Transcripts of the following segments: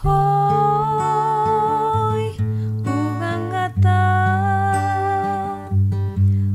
Hoi, bunga ngatang,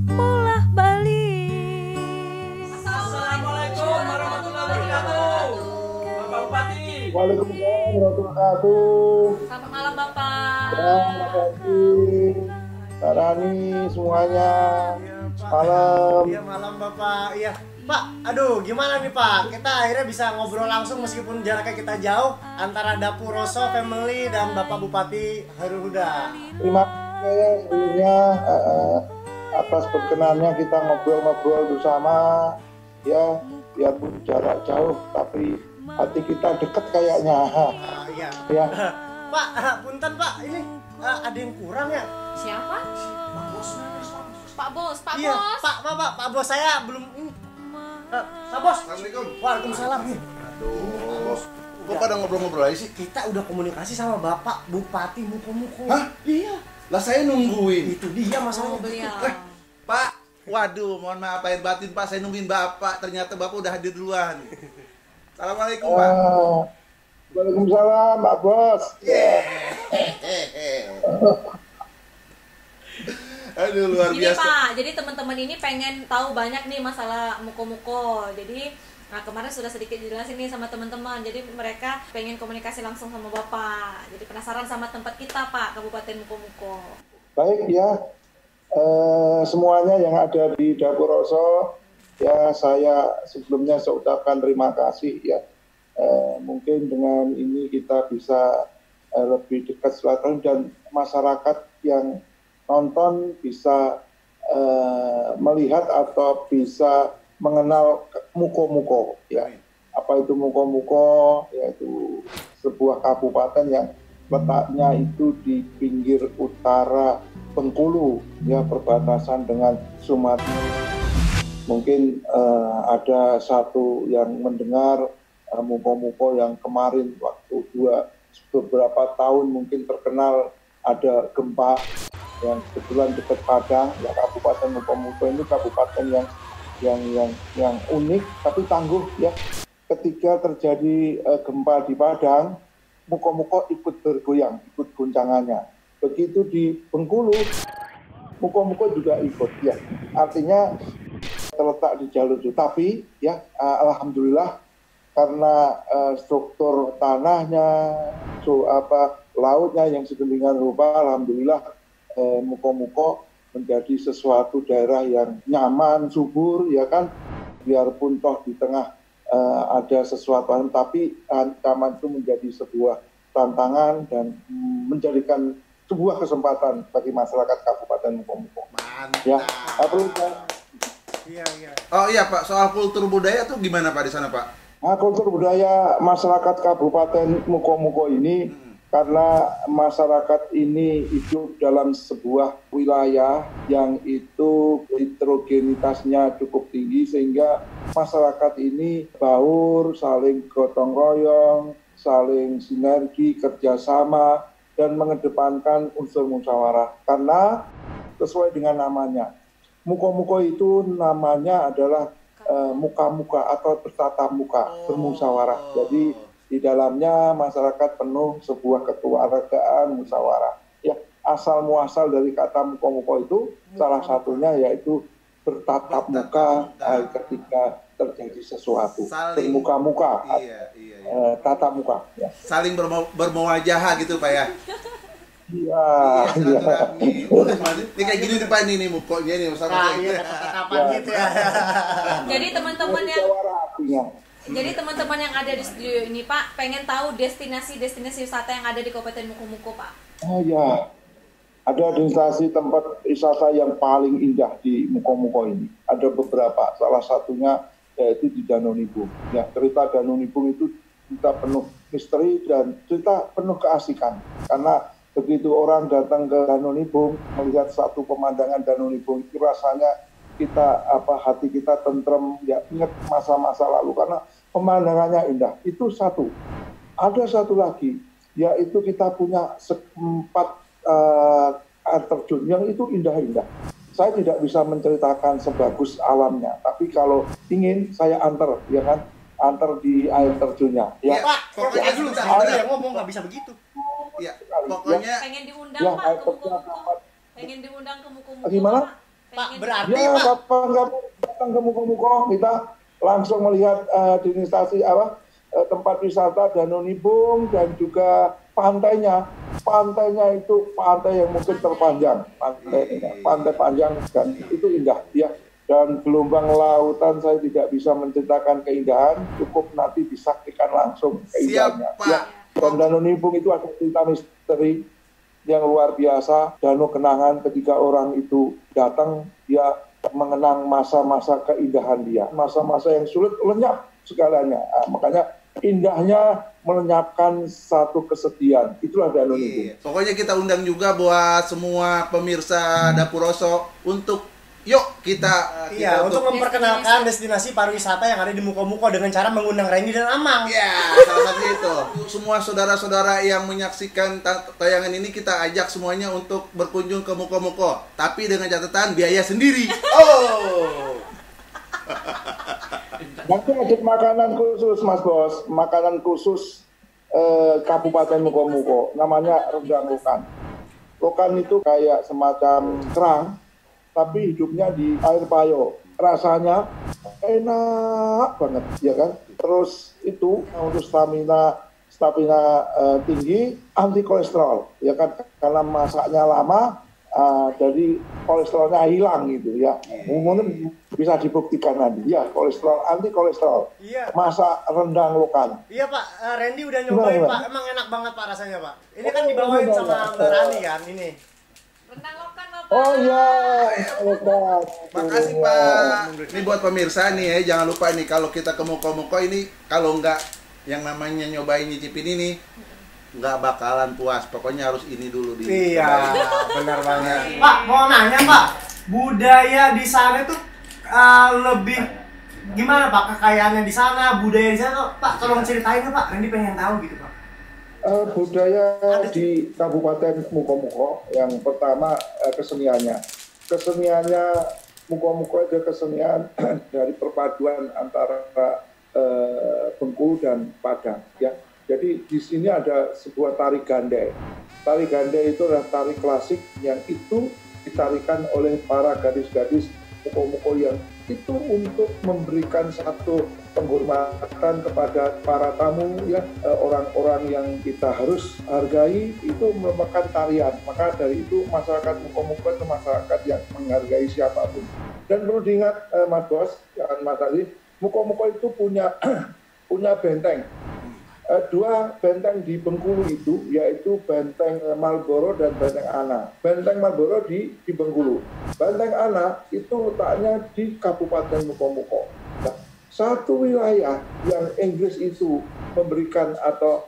mulah balik. Assalamualaikum warahmatullahi wabarakatuh. Bapak Bupati. Waalaikumsalam warahmatullahi wabarakatuh. Selamat malam Bapak. Ya, Mas Andi, Kak Rani, semuanya. Malam. Iya malam Bapak. Iya Pak, aduh gimana nih Pak? Kita akhirnya bisa ngobrol langsung meskipun jaraknya kita jauh antara Dapur Roso Family dan Bapak Bupati Hairul Huda. Terima kasih ya sebelumnya atas perkenannya kita ngobrol-ngobrol bersama. Ya, biarpun jarak jauh tapi hati kita dekat kayaknya. Iya. Ya. Pak, punten Pak, ini ada yang kurang ya? Siapa? Pak Bos. Pak Bos, Pak Iya, Bos. Pak Bos saya belum ini. Pak Bos. Assalamualaikum. Waalaikumsalam. Aduh, Bos. Kok pada ngobrol-ngobrol aja sih? Kita udah komunikasi sama Bapak Bupati Muko-Muko. Hah? Iya. Lah saya nungguin. Itu dia masalahnya. Beliau. Pak, waduh, mohon maaf lahir batin Pak, saya nungguin Bapak. Ternyata Bapak udah hadir duluan. Assalamualaikum, Pak. Waalaikumsalam, Pak Bos. Aduh, luar Gini biasa. Pak, jadi teman-teman ini pengen tahu banyak nih masalah muko-muko. Jadi kemarin sudah sedikit dijelasin nih sama teman-teman. Jadi mereka pengen komunikasi langsung sama Bapak. Jadi penasaran sama tempat kita Pak, Kabupaten Muko-Muko. Baik ya, semuanya yang ada di Dapur Roso, ya saya sebelumnya saya ucapkan terima kasih ya. Mungkin dengan ini kita bisa lebih dekat silaturahmi dan masyarakat yang nonton bisa melihat atau bisa mengenal muko-muko ya. Apa itu muko-muko? Yaitu sebuah kabupaten yang letaknya itu di pinggir utara Bengkulu ya, perbatasan dengan Sumatera. Mungkin ada satu yang mendengar muko-muko yang kemarin waktu beberapa tahun mungkin terkenal ada gempa yang kebetulan dekat Padang ya. Kabupaten Muko-Muko ini kabupaten yang unik tapi tangguh ya. Ketika terjadi gempa di Padang, Muko-Muko ikut bergoyang, ikut goncangannya. Begitu di Bengkulu, Muko-Muko juga ikut ya. Artinya terletak di jalur itu. Tapi ya alhamdulillah karena struktur tanahnya, lautnya yang sedemikian rupa, alhamdulillah Muko-Muko menjadi sesuatu daerah yang nyaman, subur, ya kan. Biarpun toh di tengah ada sesuatu, tapi ancaman itu menjadi sebuah tantangan dan menjadikan sebuah kesempatan bagi masyarakat Kabupaten Muko-Muko. Mantap. Ya, perlu. Iya. Oh iya Pak, soal kultur budaya tuh gimana Pak di sana Pak? Nah, kultur budaya masyarakat Kabupaten Muko-Muko ini, karena masyarakat ini hidup dalam sebuah wilayah yang itu heterogenitasnya cukup tinggi, sehingga masyarakat ini baur, saling gotong royong, saling sinergi, kerjasama, dan mengedepankan unsur musyawarah. Karena sesuai dengan namanya, Muko-Muko itu namanya adalah muka-muka atau bertatap muka, bermusyawarah. Jadi di dalamnya masyarakat penuh sebuah kekeluargaan musyawarah. Ya, asal muasal dari kata muko-muko itu salah satunya yaitu bertatap muka ketika terjadi sesuatu. Bermuka-muka, Iya. tatap muka. Ya. Saling bermewajah gitu Pak ya. Iya. Silaturahmi. Ini kayak gini nih Pak, ini mukonya nih Nah, iya kata-kata gitu ya. Jadi teman-teman yang Musyawarah artinya. Jadi teman-teman yang ada di studio ini Pak pengen tahu destinasi wisata yang ada di Kabupaten Muko-Muko Pak. Oh ya, ada destinasi tempat wisata yang paling indah di Muko-Muko ini. Ada beberapa, salah satunya yaitu di Danau Nibung. Ya, cerita Danau Nibung itu cerita penuh misteri dan cerita penuh keasikan. Karena begitu orang datang ke Danau Nibung, melihat satu pemandangan Danau Nibung itu rasanya hati kita tentrem, ya ingat masa-masa lalu karena pemandangannya indah. Itu satu. Ada satu lagi, yaitu kita punya tempat air terjun yang itu indah-indah. Saya tidak bisa menceritakan sebagus alamnya, tapi kalau ingin saya antar, ya kan, antar di air terjunnya. Ya, Ya, Pak, pokoknya pokoknya dulu sudah, saya sudah. yang ngomong nggak bisa begitu. Ya, pokoknya Pengen diundang ya Pak air ke terjun Muko-Muko. Pengen diundang ke Muko-Muko. Gimana? Pak, Pengen- berarti ya Pak, kapan-kapan datang ke Muko-Muko kita langsung melihat di instasi tempat wisata Danau Nibung dan juga pantainya. Pantainya itu pantai yang mungkin terpanjang, pantai panjang dan itu indah ya. Dan gelombang lautan saya tidak bisa menceritakan keindahan, cukup nanti disaksikan langsung keindahannya. Siap, Pak. Ya. Dan Danau Nibung itu ada cerita misteri yang luar biasa. Danau kenangan ketika orang itu datang, dia mengenang masa-masa keindahan dia, masa-masa yang sulit lenyap segalanya. Makanya indahnya melenyapkan satu kesedihan. Itulah Danau Nibung. iya. Pokoknya kita undang juga buat semua pemirsa Dapur Roso untuk yuk kita iya, kita untuk memperkenalkan destinasi pariwisata yang ada di Muko-Muko dengan cara mengundang Randy dan Amang. ya, salah satu itu. Semua saudara-saudara yang menyaksikan tayangan ini kita ajak semuanya untuk berkunjung ke Muko-Muko, tapi dengan catatan biaya sendiri. Oh. Nanti ada makanan khusus, Mas Bos. Makanan khusus Kabupaten Muko-Muko. Namanya rendang lokan. Lokan itu kayak semacam kerang, tapi hidupnya di air payo. Rasanya enak banget, ya kan? Terus itu untuk stamina tinggi, anti kolesterol, ya kan? Karena masaknya lama, jadi kolesterolnya hilang gitu ya. Mungkin bisa dibuktikan nanti. Ya, anti kolesterol. Iya. Masak rendang lokan. Iya Pak, Randy udah nyobain Gimana? Pak, emang enak banget Pak rasanya Pak. Ini kan dibawain sama Mbak Rani kan, ini. Rendang lokan Bapak. Oh iya, lokan. Makasih Pak. Ini buat pemirsa nih ya, jangan lupa nih kalau kita ke Muko-Muko ini kalau nggak yang namanya nyobain nyicipin ini nggak bakalan puas. Pokoknya harus ini dulu di. Iya, benar banget. Pak, mau nanya Pak, budaya di sana tuh lebih gimana Pak kekayaannya di sana, budaya di sana Pak, tolong ceritain ya Pak, Randy pengen tahu gitu Pak. Budaya di Kabupaten Muko-Muko yang pertama keseniannya. Keseniannya Muko-Muko ada kesenian dari perpaduan antara Bengkulu dan Padang ya. Jadi di sini ada sebuah tari gandai. Tari gandai itu adalah tari klasik yang itu ditarikan oleh para gadis-gadis Muko-Muko yang itu untuk memberikan satu penghormatan kepada para tamu ya, orang-orang yang kita harus hargai itu merupakan tarian. Maka dari itu masyarakat Muko-Muko itu masyarakat yang menghargai siapapun. Dan perlu diingat Mas Bos, Mas Ali, Muko-Muko itu punya punya benteng. Dua benteng di Bengkulu itu, yaitu Benteng Marlboro dan Benteng Ana. Benteng Marlboro di Bengkulu. Benteng Ana itu letaknya di Kabupaten Muko-Muko. Nah, satu wilayah yang Inggris itu memberikan atau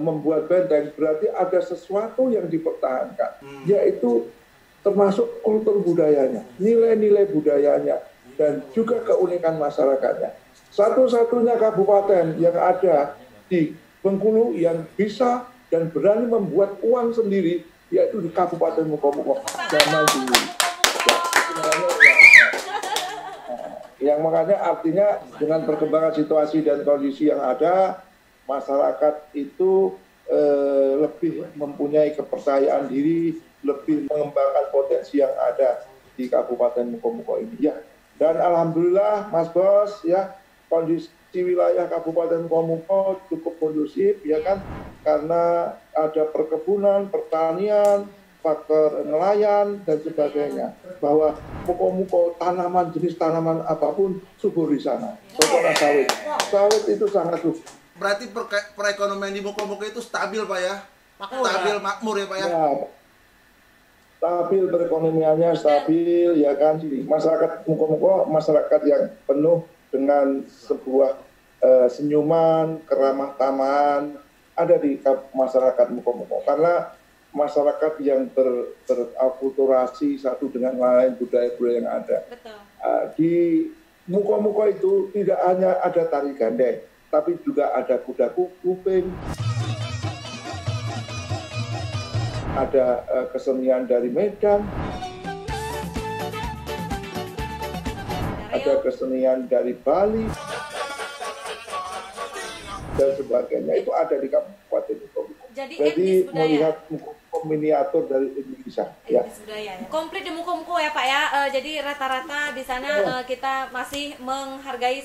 membuat benteng, berarti ada sesuatu yang dipertahankan, yaitu termasuk kultur budayanya, nilai-nilai budayanya, dan juga keunikan masyarakatnya. Satu-satunya kabupaten yang ada di Bengkulu yang bisa dan berani membuat uang sendiri yaitu di Kabupaten Muko-Muko zaman dulu. Yang makanya artinya dengan perkembangan situasi dan kondisi yang ada, masyarakat itu lebih mempunyai kepercayaan diri, lebih mengembangkan potensi yang ada di Kabupaten Muko-Muko ini ya. Dan alhamdulillah Mas Bos ya, kondisi wilayah Kabupaten Muko-Muko cukup kondusif ya kan, karena ada perkebunan, pertanian, faktor nelayan dan sebagainya. Bahwa Muko-Muko jenis tanaman apapun subur di sana. Contohnya sawit. Sawit itu sangat subur. Berarti perekonomian di Muko-Muko itu stabil Pak ya? Stabil, makmur ya Pak ya? Ya, stabil perekonomiannya, stabil ya kan. Masyarakat Muko-Muko masyarakat yang penuh dengan sebuah senyuman, keramah tamahan ada di masyarakat Muko-Muko, karena masyarakat yang terakulturasi satu dengan lain budaya-budaya yang ada. Betul. Di Muko-Muko itu tidak hanya ada tari gandai, tapi juga ada kuda kuping, ada kesenian dari Medan, ada kesenian dari Bali, dan sebagainya itu ada di Kabupaten Mukomuko. Jadi etnis budaya. Melihat miniatur dari Indonesia. Etnis budaya. Komplit di Mukomuko ya Pak ya. Jadi rata-rata di sana kita masih menghargai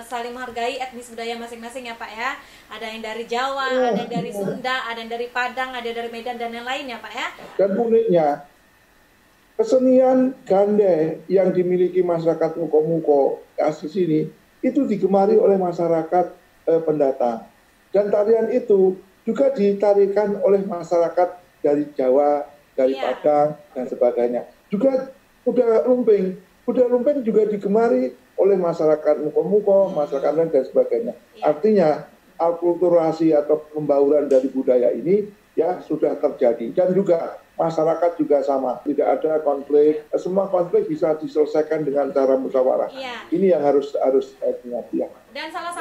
saling menghargai etnis budaya masing-masing ya Pak ya. Ada yang dari Jawa, ada yang dari Sunda, ada yang dari Padang, ada yang dari Medan dan yang lain ya Pak ya. Dan uniknya kesenian gandai yang dimiliki masyarakat Mukomuko asli sini itu digemari oleh masyarakat pendatang. Dan tarian itu juga ditarikan oleh masyarakat dari Jawa, dari Padang, dan sebagainya. Juga kuda lumping. Kuda lumping juga digemari oleh masyarakat Mukomuko, masyarakat lain, dan sebagainya. Artinya, akulturasi atau pembauran dari budaya ini ya sudah terjadi. Dan juga masyarakat juga sama, tidak ada konflik. Semua konflik bisa diselesaikan dengan cara musyawarah. Ini yang harus diingat ya. Dan salah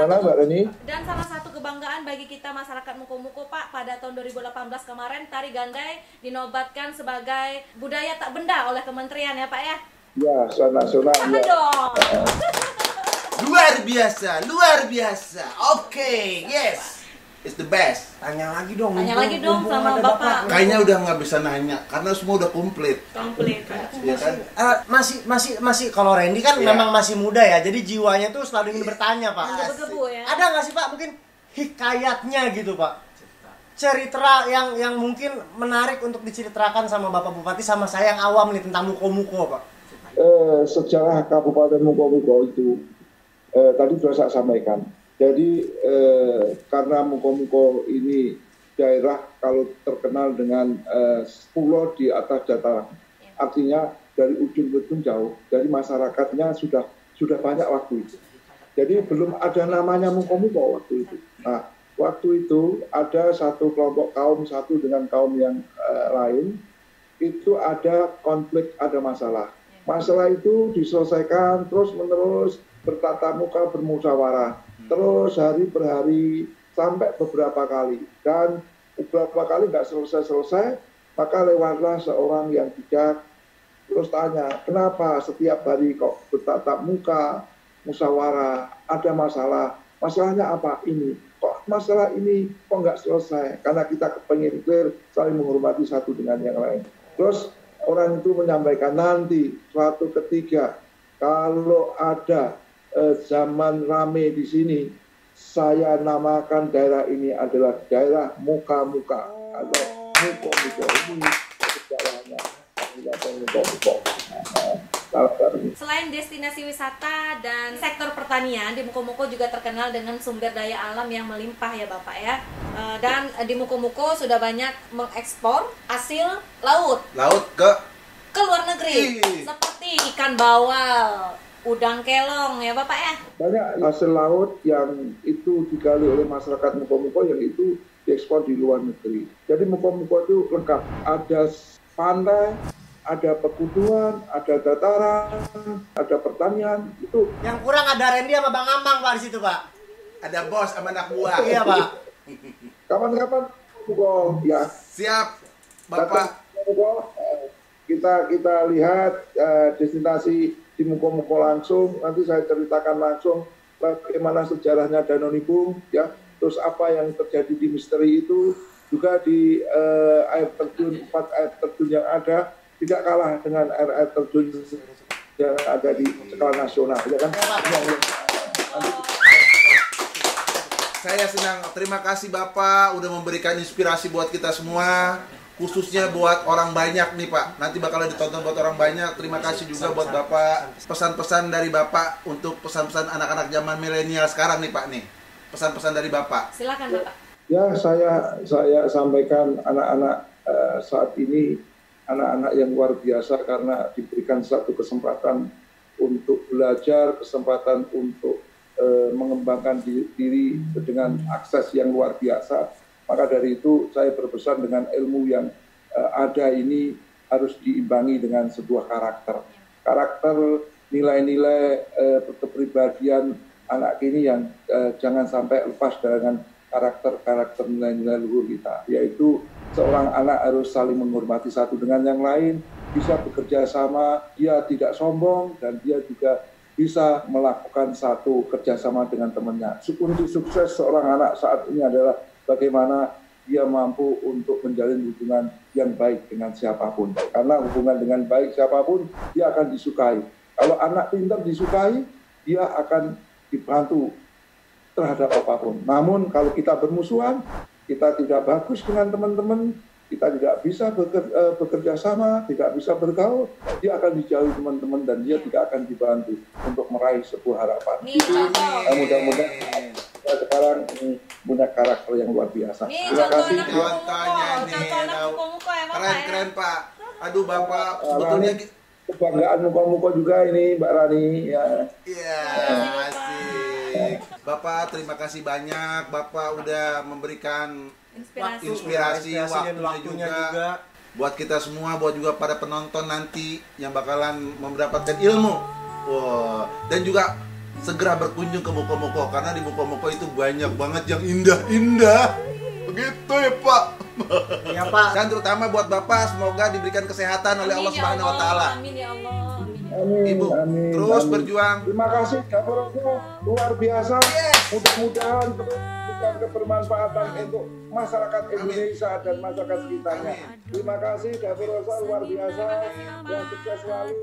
satu kebanggaan bagi kita masyarakat Mukomuko Pak, pada tahun 2018 kemarin tari gandai dinobatkan sebagai budaya tak benda oleh kementerian ya Pak ya. Ya, nasional ya. Dong. Luar biasa. Oke, yes. It's the best. Tanya lagi dong sama Bapak. Kayaknya udah nggak bisa nanya karena semua udah komplit. Ya kan? Masih kalau Randy kan memang masih muda ya, jadi jiwanya tuh selalu ingin bertanya Pak. Ya. Ada nggak sih Pak mungkin hikayatnya gitu Pak? Cerita yang mungkin menarik untuk diceritakan sama Bapak Bupati sama saya yang awam nih tentang Mukomuko Pak. Sejarah Kabupaten Mukomuko itu tadi sudah saya sampaikan. Jadi karena Mukomuko ini daerah kalau terkenal dengan pulau di atas dataran, artinya dari ujung ke ujung jauh, dari masyarakatnya sudah banyak waktu itu. Jadi belum ada namanya Mukomuko waktu itu. Nah, waktu itu ada satu kelompok kaum satu dengan kaum yang lain, itu ada konflik, ada masalah. Masalah itu diselesaikan terus-menerus, bertatap muka, bermusyawarah. Terus hari per hari sampai beberapa kali, dan beberapa kali nggak selesai, maka lewatlah seorang yang bijak terus tanya, kenapa setiap hari kok bertatap muka, musyawarah, ada masalahnya apa ini, kok masalah ini kok nggak selesai, karena kita kepengen clear, saling menghormati satu dengan yang lain. Terus orang itu menyampaikan, nanti suatu ketika kalau ada zaman rame di sini, saya namakan daerah ini adalah daerah Muka-Muka atau Mukomuko. Ini sejarahnya. Selain destinasi wisata dan sektor pertanian, di Mukomuko juga terkenal dengan sumber daya alam yang melimpah ya Bapak ya. Dan di Mukomuko sudah banyak mengekspor hasil laut ke luar negeri, seperti ikan bawal, udang kelong ya Bapak ya. Banyak hasil laut yang itu digali oleh masyarakat Mukomuko yang itu diekspor di luar negeri. Jadi Mukomuko itu lengkap, ada pantai, ada pegunungan, ada dataran, ada pertanian. Itu yang kurang ada Randy sama Bang Amang Pak di situ Pak. Ada bos sama anak buah. Iya Pak. Kapan-kapan Mukomuko ya. Siap Bapak. Kita lihat destinasi di Mukomuko langsung, nanti saya ceritakan langsung bagaimana sejarahnya Danonibung, ya, terus apa yang terjadi di misteri itu, juga di air terjun, 4 air terjun yang ada, tidak kalah dengan air terjun yang ada di skala nasional, ya kan? Saya senang, terima kasih Bapak udah memberikan inspirasi buat kita semua. Khususnya buat orang banyak nih Pak, nanti bakal ditonton buat orang banyak. Terima kasih juga buat Bapak, pesan-pesan dari Bapak untuk pesan-pesan anak-anak zaman milenial sekarang nih Pak nih, pesan-pesan dari Bapak. Silakan Bapak. Ya, saya sampaikan anak-anak saat ini, anak-anak yang luar biasa karena diberikan satu kesempatan untuk belajar, kesempatan untuk mengembangkan diri dengan akses yang luar biasa. Maka dari itu saya berpesan dengan ilmu yang ada ini harus diimbangi dengan sebuah karakter, nilai-nilai kepribadian anak ini yang jangan sampai lepas dengan karakter nilai-nilai luhur kita, yaitu seorang anak harus saling menghormati satu dengan yang lain, bisa bekerja sama, dia tidak sombong dan dia juga bisa melakukan satu kerjasama dengan temannya. Kunci sukses seorang anak saat ini adalah bagaimana dia mampu untuk menjalin hubungan yang baik dengan siapapun. Karena hubungan dengan baik siapapun, dia akan disukai. Kalau anak pintar disukai, dia akan dibantu terhadap apapun. Namun kalau kita bermusuhan, kita tidak bagus dengan teman-teman, kita tidak bisa bekerja sama, tidak bisa bergaul, dia akan dijauhi teman-teman dan dia tidak akan dibantu untuk meraih sebuah harapan. Mudah-mudahan sekarang ini punya karakter yang luar biasa. Terima kasih. Contohnya nih, keren Pak. Aduh Bapak, sebetulnya kebanggaan muka-muka juga ini Mbak Rani ya. Iya, asik. Bapak terima kasih banyak. Bapak udah memberikan inspirasi waktunya juga buat kita semua, buat juga pada penonton nanti yang bakalan mendapatkan ilmu. Wow. Dan juga segera berkunjung ke Muko-Muko karena di Muko-Muko itu banyak banget yang indah-indah. Begitu ya Pak. Iya Pak. Dan terutama buat Bapak semoga diberikan kesehatan oleh Allah Subhanahu wa taala. Amin ya Allah. Amin, Ibu, amin, terus amin. berjuang. Terima kasih Kapolresnya, luar biasa. Mudah-mudahan terus memberikan kebermanfaatan untuk masyarakat Indonesia dan masyarakat sekitarnya. Terima kasih Kapolresnya, luar biasa. Yang sukses selalu.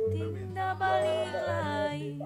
Balik lagi,